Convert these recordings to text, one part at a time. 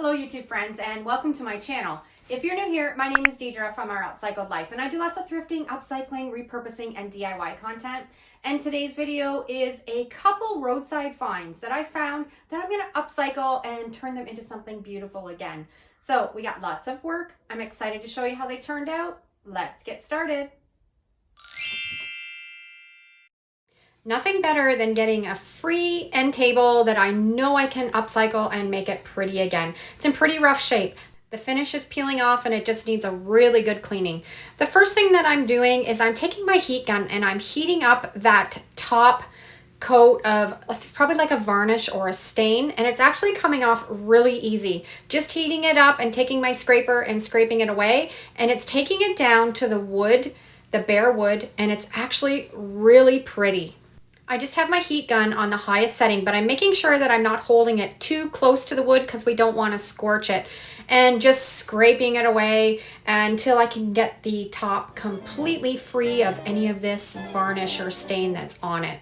Hello YouTube friends and welcome to my channel. If you're new here, my name is Deidre from our Upcycled life and I do lots of thrifting, upcycling, repurposing, and DIY content. And today's video is a couple roadside finds that I found that I'm going to upcycle and turn them into something beautiful again. So we got lots of work. I'm excited to show you how they turned out. Let's get started. Nothing better than getting a free end table that I know I can upcycle and make it pretty again. It's in pretty rough shape. The finish is peeling off and it just needs a really good cleaning. The first thing that I'm doing is I'm taking my heat gun and I'm heating up that top coat of probably like a varnish or a stain, and it's actually coming off really easy. Just heating it up and taking my scraper and scraping it away, and it's taking it down to the wood, the bare wood, and it's actually really pretty. I just have my heat gun on the highest setting, but I'm making sure that I'm not holding it too close to the wood because we don't want to scorch it, and just scraping it away until I can get the top completely free of any of this varnish or stain that's on it.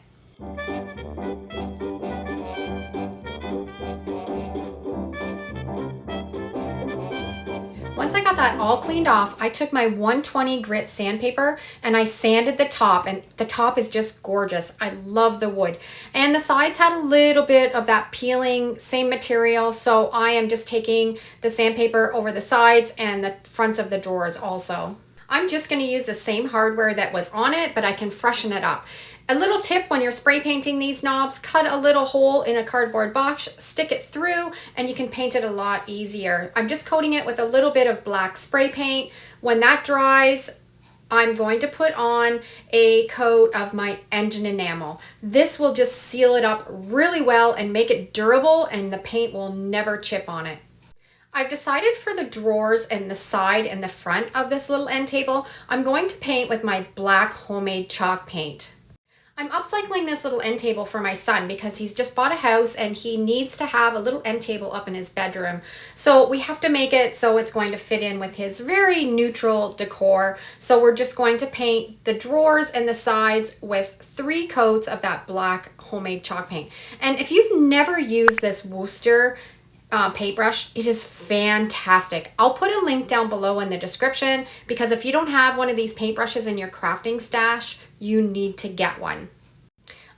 Once I got that all cleaned off, I took my 120 grit sandpaper and I sanded the top, and the top is just gorgeous. I love the wood. And the sides had a little bit of that peeling, same material, so I am just taking the sandpaper over the sides and the fronts of the drawers also. I'm just going to use the same hardware that was on it, but I can freshen it up. A little tip when you're spray painting these knobs, cut a little hole in a cardboard box, stick it through, and you can paint it a lot easier. I'm just coating it with a little bit of black spray paint. When that dries, I'm going to put on a coat of my engine enamel. This will just seal it up really well and make it durable, and the paint will never chip on it. I've decided for the drawers and the side and the front of this little end table, I'm going to paint with my black homemade chalk paint. I'm upcycling this little end table for my son because he's just bought a house and he needs to have a little end table up in his bedroom. So we have to make it so it's going to fit in with his very neutral decor. So we're just going to paint the drawers and the sides with 3 coats of that black homemade chalk paint. And if you've never used this Worcester paintbrush, it is fantastic. I'll put a link down below in the description because if you don't have one of these paintbrushes in your crafting stash, you need to get one.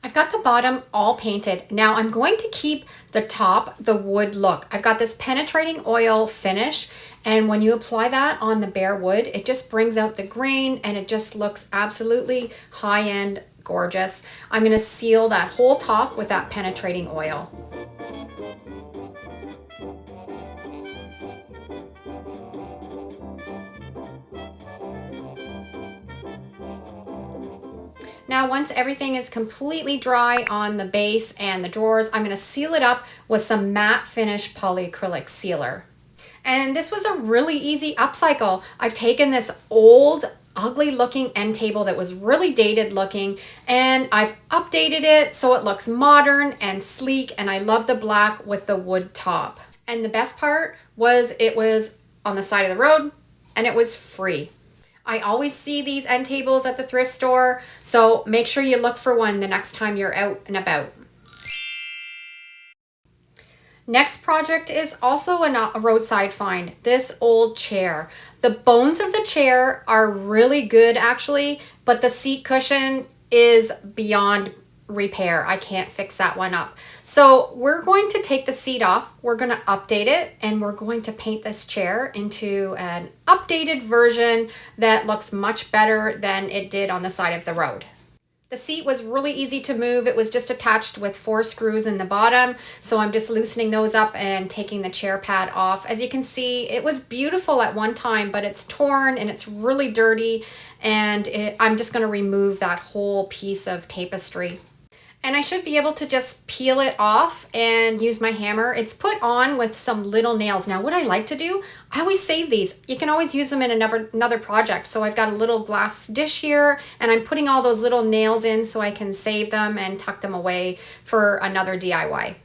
I've got the bottom all painted. Now I'm going to keep the top the wood look. I've got this penetrating oil finish, and when you apply that on the bare wood, it just brings out the grain and it just looks absolutely high-end gorgeous. I'm going to seal that whole top with that penetrating oil. Now once everything is completely dry on the base and the drawers, I'm going to seal it up with some matte finish polyacrylic sealer. And this was a really easy upcycle. I've taken this old ugly looking end table that was really dated looking, and I've updated it so it looks modern and sleek, and I love the black with the wood top. And the best part was it was on the side of the road and it was free. I always see these end tables at the thrift store, so make sure you look for one the next time you're out and about. Next project is also a roadside find, this old chair. The bones of the chair are really good actually, but the seat cushion is beyond repair. I can't fix that one up. So we're going to take the seat off, we're going to update it, and we're going to paint this chair into an updated version that looks much better than it did on the side of the road. The seat was really easy to move. It was just attached with 4 screws in the bottom. So I'm just loosening those up and taking the chair pad off. As you can see, it was beautiful at one time, but it's torn and it's really dirty. And I'm just going to remove that whole piece of tapestry. And I should be able to just peel it off and use my hammer. It's put on with some little nails. Now what I like to do, I always save these. You can always use them in another project. So I've got a little glass dish here and I'm putting all those little nails in so I can save them and tuck them away for another DIY.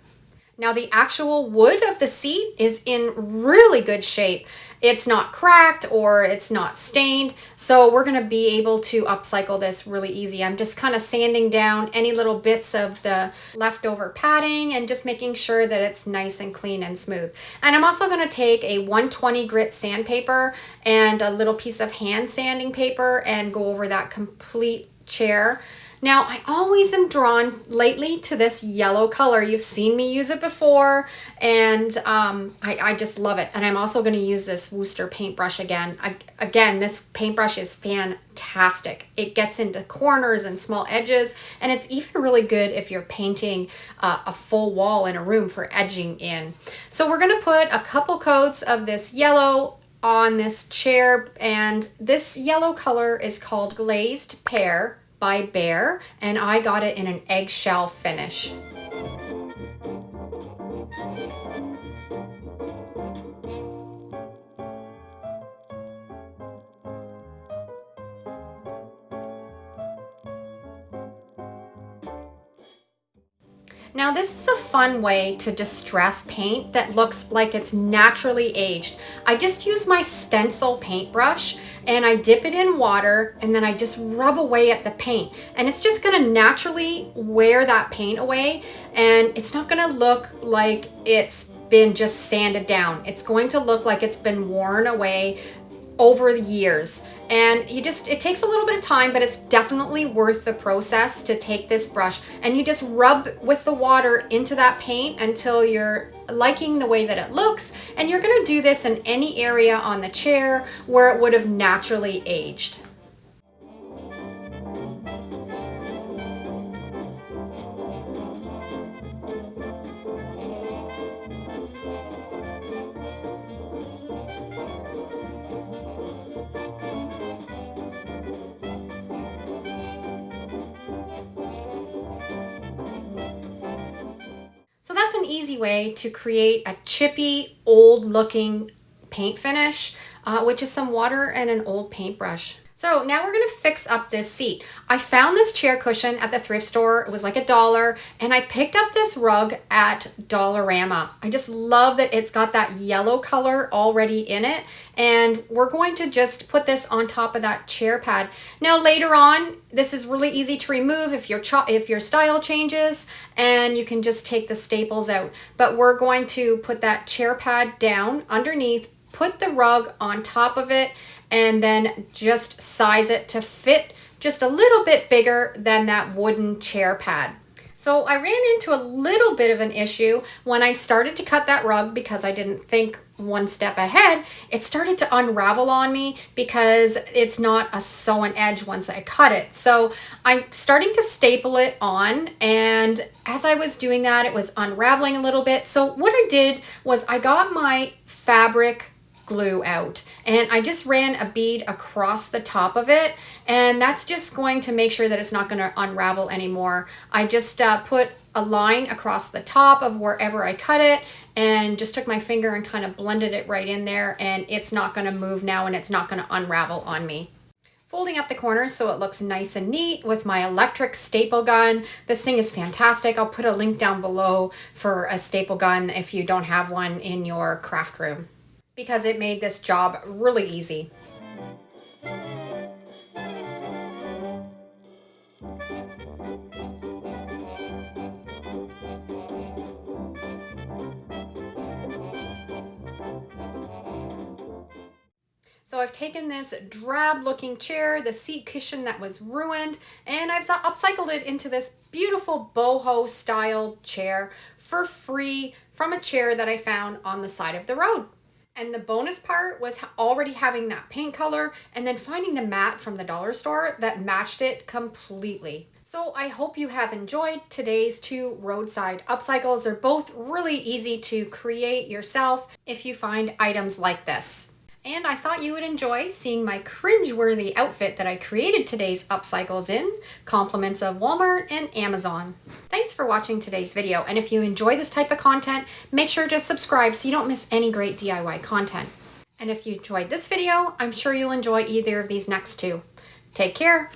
Now the actual wood of the seat is in really good shape. It's not cracked or it's not stained. So we're gonna be able to upcycle this really easy. I'm just kind of sanding down any little bits of the leftover padding and just making sure that it's nice and clean and smooth. And I'm also gonna take a 120 grit sandpaper and a little piece of hand sanding paper and go over that complete chair. Now, I always am drawn lately to this yellow color. You've seen me use it before, and I just love it. And I'm also going to use this Worcester paintbrush again. Again, this paintbrush is fantastic. It gets into corners and small edges, and it's even really good if you're painting a full wall in a room for edging in. So we're going to put a couple coats of this yellow on this chair, and this yellow color is called Glazed Pear by Bear, and I got it in an eggshell finish. Now this is a fun way to distress paint that looks like it's naturally aged. I just use my stencil paintbrush and I dip it in water and then I just rub away at the paint, and it's just gonna naturally wear that paint away, and it's not gonna look like it's been just sanded down. It's going to look like it's been worn away over the years. And it takes a little bit of time, but it's definitely worth the process to take this brush and you just rub with the water into that paint until you're liking the way that it looks. And you're gonna do this in any area on the chair where it would have naturally aged. So that's an easy way to create a chippy, old looking paint finish, which is some water and an old paintbrush. So now we're gonna fix up this seat. I found this chair cushion at the thrift store. It was like $1, and I picked up this rug at Dollarama. I just love that it's got that yellow color already in it, and we're going to just put this on top of that chair pad. Now later on, this is really easy to remove if your style changes, and you can just take the staples out. But we're going to put that chair pad down underneath, put the rug on top of it, and then just size it to fit just a little bit bigger than that wooden chair pad. So I ran into a little bit of an issue when I started to cut that rug because I didn't think one step ahead. It started to unravel on me because it's not a sew-and edge once I cut it. So I'm starting to staple it on, and as I was doing that, it was unraveling a little bit. So what I did was I got my fabric glue out and I just ran a bead across the top of it, and that's just going to make sure that it's not going to unravel anymore. I just put a line across the top of wherever I cut it and just took my finger and kind of blended it right in there, and it's not going to move now and it's not going to unravel on me. Folding up the corners so it looks nice and neat with my electric staple gun. This thing is fantastic. I'll put a link down below for a staple gun if you don't have one in your craft room, because it made this job really easy. So I've taken this drab looking chair, the seat cushion that was ruined, and I've upcycled it into this beautiful boho style chair for free from a chair that I found on the side of the road. And the bonus part was already having that paint color and then finding the mat from the dollar store that matched it completely. So I hope you have enjoyed today's two roadside upcycles. They're both really easy to create yourself if you find items like this. And I thought you would enjoy seeing my cringeworthy outfit that I created today's upcycles in, compliments of Walmart and Amazon. Thanks for watching today's video, and if you enjoy this type of content, make sure to subscribe so you don't miss any great DIY content. And if you enjoyed this video, I'm sure you'll enjoy either of these next two. Take care.